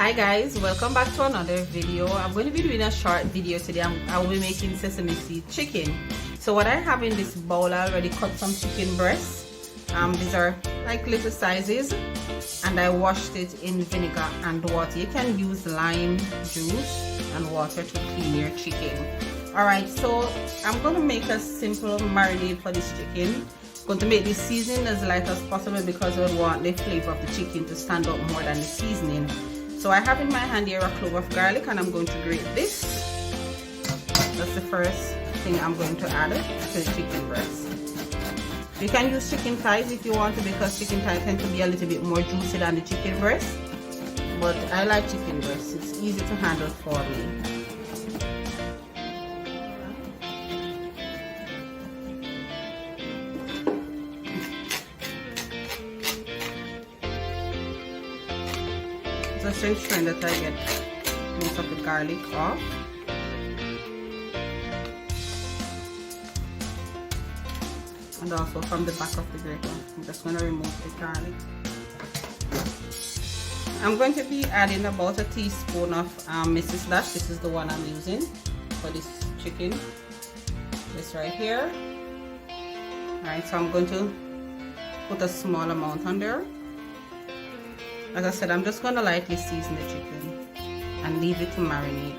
Hi guys, welcome back to another video. I'm going to be doing a short video today. I will be making sesame seed chicken. So what I have in this bowl, I already cut some chicken breasts. These are like little sizes, and I washed it in vinegar and water. You can use lime juice and water to clean your chicken. Alright, so I'm going to make a simple marinade for this chicken. I'm going to make the seasoning as light as possible because I want the flavor of the chicken to stand out more than the seasoning. So I have in my hand here a clove of garlic, and I'm going to grate this. That's the first thing I'm going to add to the chicken breast. You can use chicken thighs if you want to, because chicken thighs tend to be a little bit more juicy than the chicken breast. But I like chicken breast. It's easy to handle for me. Just ensuring that I get most of the garlic off. And also from the back of the grater. I'm just going to remove the garlic. I'm going to be adding about a teaspoon of Mrs. Dash. This is the one I'm using for this chicken. This right here. Alright, so I'm going to put a small amount on there. Like I said, I'm just going to lightly season the chicken and leave it to marinate.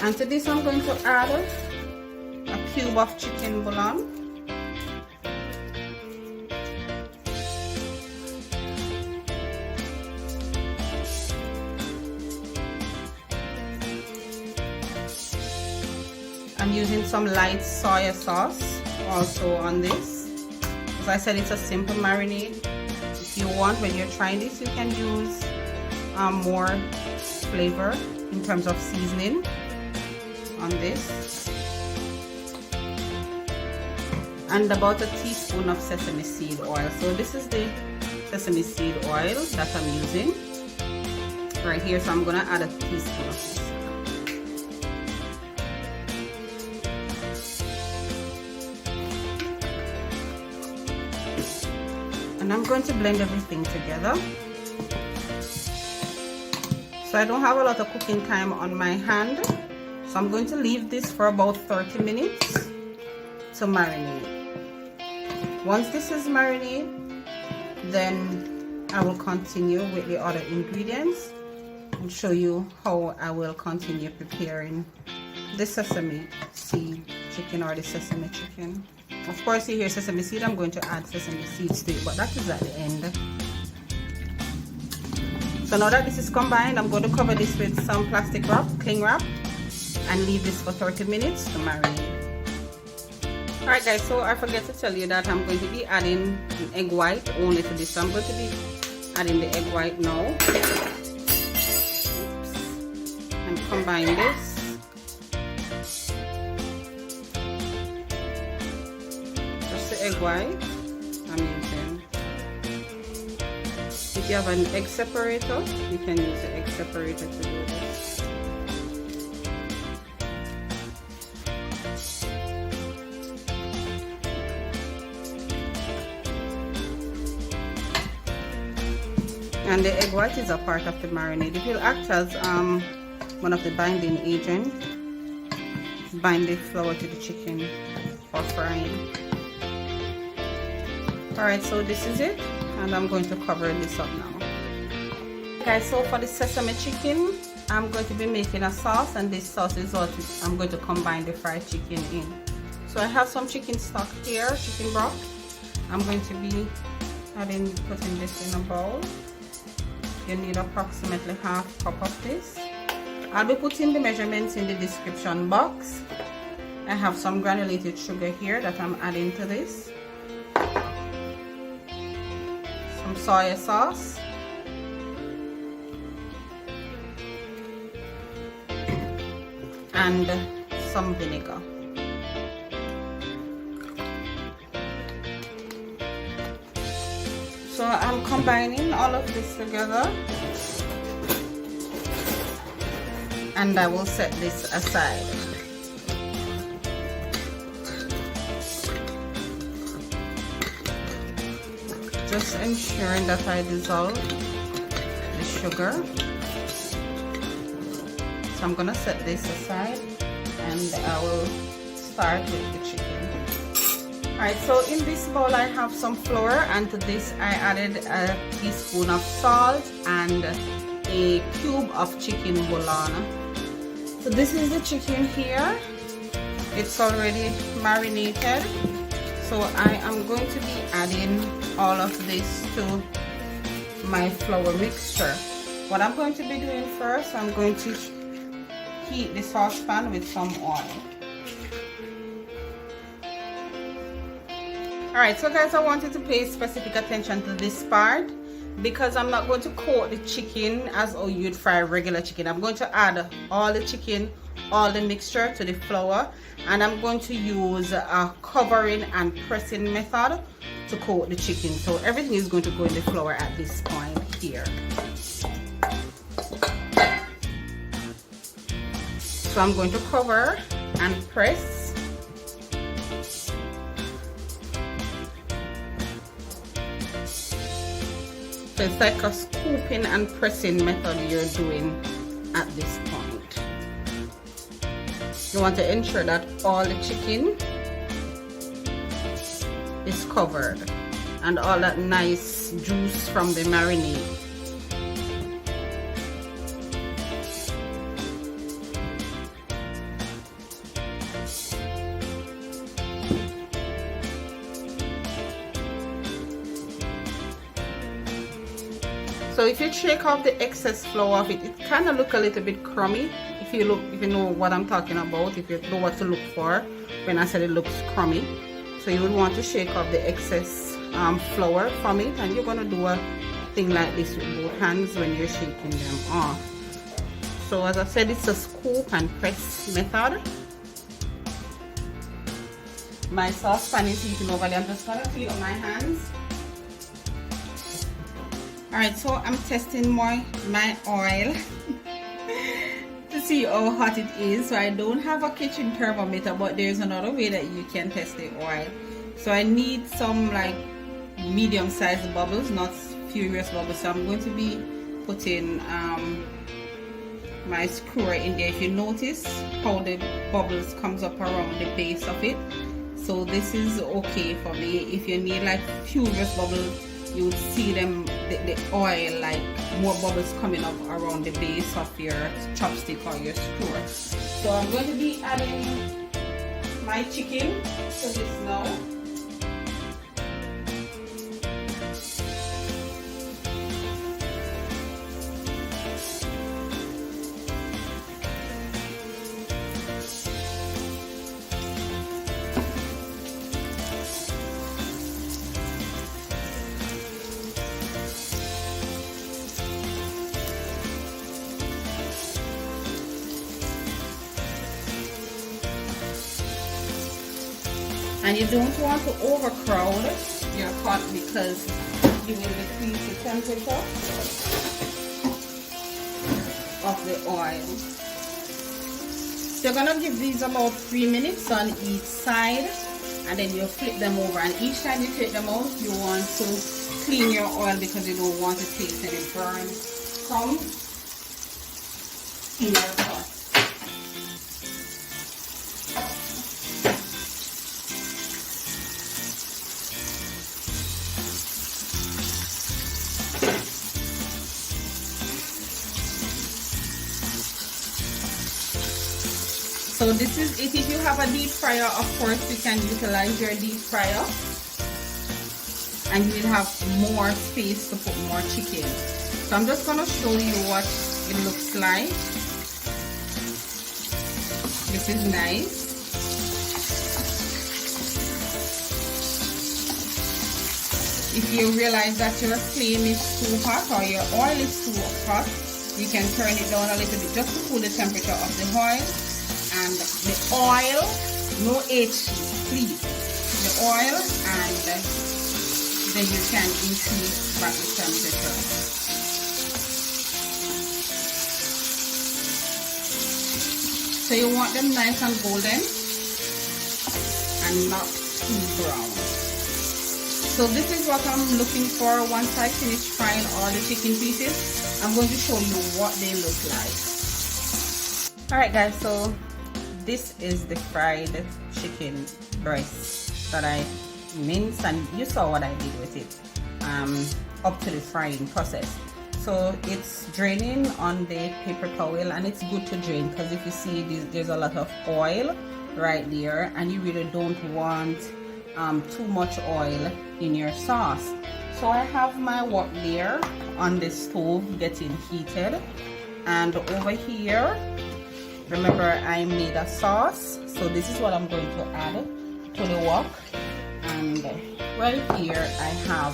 And to this I'm going to add a cube of chicken bouillon. I'm using some light soya sauce also on this. As I said, it's a simple marinade. If you want, when you're trying this, you can use more flavor in terms of seasoning on this. And about a teaspoon of sesame seed oil. So this is the sesame seed oil that I'm using right here. So I'm gonna add a teaspoon of this. And I'm going to blend everything together. So I don't have a lot of cooking time on my hand, so I'm going to leave this for about 30 minutes to marinate. Once this is marinated, then I will continue with the other ingredients and show you how I will continue preparing the sesame seed chicken or the sesame chicken. Of course, you hear sesame seed, I'm going to add sesame seeds to it, but that is at the end. So now that this is combined, I'm going to cover this with some plastic wrap, cling wrap, and leave this for 30 minutes to marinate. Alright guys, so I forget to tell you that I'm going to be adding an egg white only to this. So I'm going to be adding the egg white now. Oops. And combine this. Egg white I'm using. If you have an egg separator, you can use the egg separator to do this. And the egg white is a part of the marinade. It will act as one of the binding agents. Bind the flour to the chicken for frying. Alright, so this is it, and I'm going to cover this up now. Guys, so for the sesame chicken, I'm going to be making a sauce, and this sauce is what I'm going to combine the fried chicken in. So I have some chicken stock here, chicken broth. I'm going to be putting this in a bowl. You need approximately half cup of this. I'll be putting the measurements in the description box. I have some granulated sugar here that I'm adding to this. Some soya sauce, and some vinegar. So I'm combining all of this together, and I will set this aside. just ensuring that I dissolve the sugar. So I'm gonna set this aside and I will start with the chicken. Alright, so in this bowl I have some flour, and to this I added a teaspoon of salt and a cube of chicken bouillon. So this is the chicken here. It's already marinated. So I am going to be adding all of this to my flour mixture. What I'm going to be doing first, I'm going to heat the saucepan with some oil. Alright, so guys, I wanted to pay specific attention to this part because I'm not going to coat the chicken as how you'd fry regular chicken. I'm going to add all the chicken, all the mixture to the flour, and I'm going to use a covering and pressing method to coat the chicken. So everything is going to go in the flour at this point here. So I'm going to cover and press. So it's like a scooping and pressing method you're doing at this point. You want to ensure that all the chicken is covered and all that nice juice from the marinade. So if you shake off the excess flour of it, it kind of look a little bit crummy. If you know what I'm talking about, if you know what to look for when I said it looks crummy. So you would want to shake off the excess flour from it, and you're gonna do a thing like this with both hands when you're shaking them off. So as I said, it's a scoop and press method. My saucepan is heating over there. I'm just gonna clean up my hands. Alright, so I'm testing my oil to see how hot it is. So I don't have a kitchen thermometer, but there's another way that you can test the oil. So I need some like medium-sized bubbles, not furious bubbles. So I'm going to be putting my skewer in there. If you notice how the bubbles comes up around the base of it, so this is okay for me. If you need like furious bubbles, you would see them, the oil, like more bubbles coming up around the base of your chopstick or your skewer. So I'm going to be adding my chicken to this now. And you don't want to overcrowd your pot because you will decrease the temperature of the oil. So you're going to give these about 3 minutes on each side, and then you flip them over, and each time you take them out you want to clean your oil because you don't want to taste any burn crumbs in your pot. So this is it. If you have a deep fryer, of course you can utilize your deep fryer and you will have more space to put more chicken. So I'm just going to show you what it looks like. This is nice. If you realize that your flame is too hot or your oil is too hot, you can turn it down a little bit just to cool the temperature of the oil. And the oil, no HC, please. The oil, and then you can increase back the temperature. So you want them nice and golden and not too brown. So this is what I'm looking for. Once I finish frying all the chicken pieces, I'm going to show you what they look like. Alright guys, so this is the fried chicken breast that I minced, and you saw what I did with it up to the frying process. So it's draining on the paper towel, and it's good to drain because if you see there's a lot of oil right there, and you really don't want too much oil in your sauce. So I have my wok there on the stove getting heated, and over here, remember I made a sauce, so this is what I'm going to add to the wok. And right here I have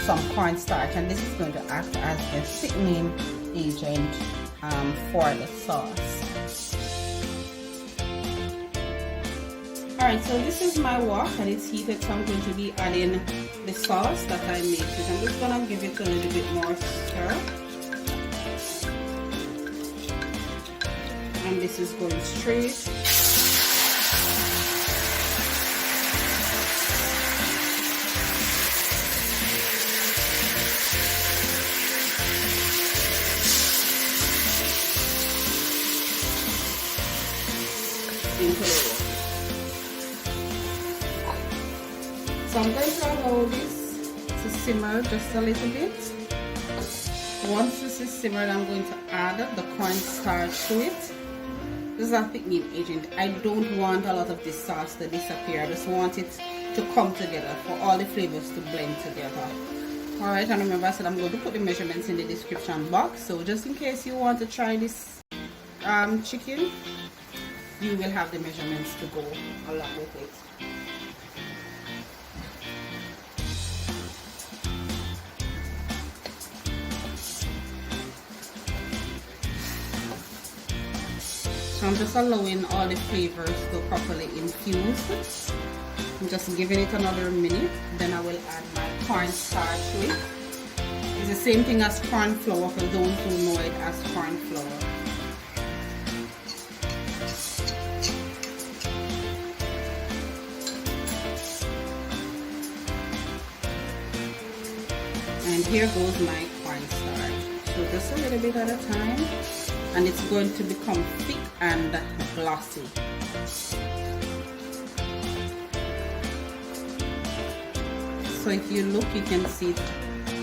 some cornstarch, and this is going to act as the thickening agent for the sauce. Alright, so this is my wok and it's heated, so I'm going to be adding the sauce that I made. I'm just going to give it a little bit more stir. And this is going straight. Into the wok. So I'm going to allow this to simmer just a little bit. Once this is simmered, I'm going to add the cornstarch to it. This is a thickening agent. I don't want a lot of this sauce to disappear. I just want it to come together, for all the flavors to blend together. Alright, and remember I said I'm going to put the measurements in the description box. So just in case you want to try this chicken, you will have the measurements to go along with it. So I'm just allowing all the flavors to properly infuse. I'm just giving it another minute, then I will add my cornstarch to it. It's the same thing as corn flour for those who know it as corn flour. And here goes my cornstarch. So just a little bit at a time, and it's going to become thick and glossy. So if you look, you can see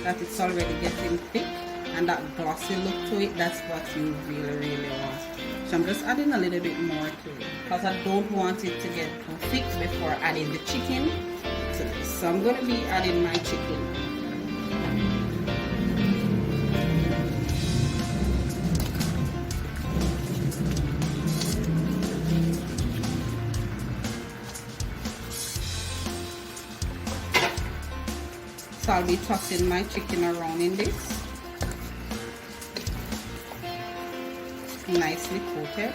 that it's already getting thick, and that glossy look to it, that's what you really want. So I'm just adding a little bit more to it because I don't want it to get too thick before adding the chicken to this. So I'm going to be adding my chicken. So I'll be tossing my chicken around in this. Nicely coated.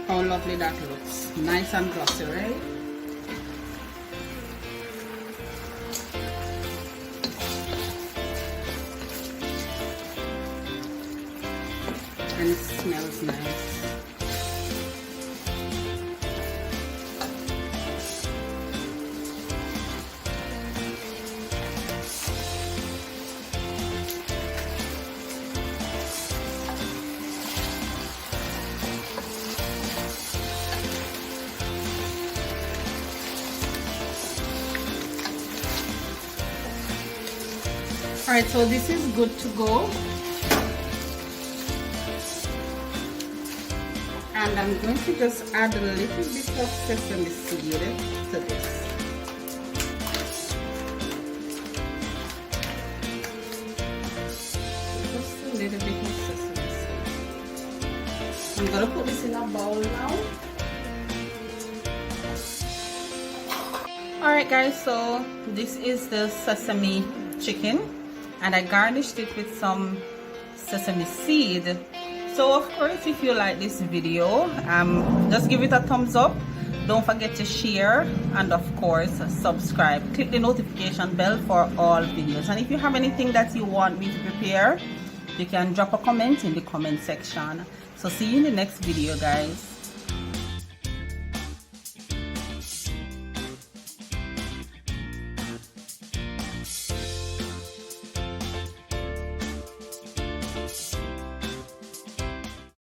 How lovely that looks. Nice and glossy, right? And it smells nice. Alright, so this is good to go. And I'm going to just add a little bit of sesame seed to this. Just a little bit of sesame seed. I'm going to put this in a bowl now. Alright guys, so this is the sesame chicken. And I garnished it with some sesame seed. So of course, if you like this video, just give it a thumbs up. Don't forget to share, and of course subscribe. Click the notification bell for all videos. And if you have anything that you want me to prepare, you can drop a comment in the comment section. So see you in the next video, guys.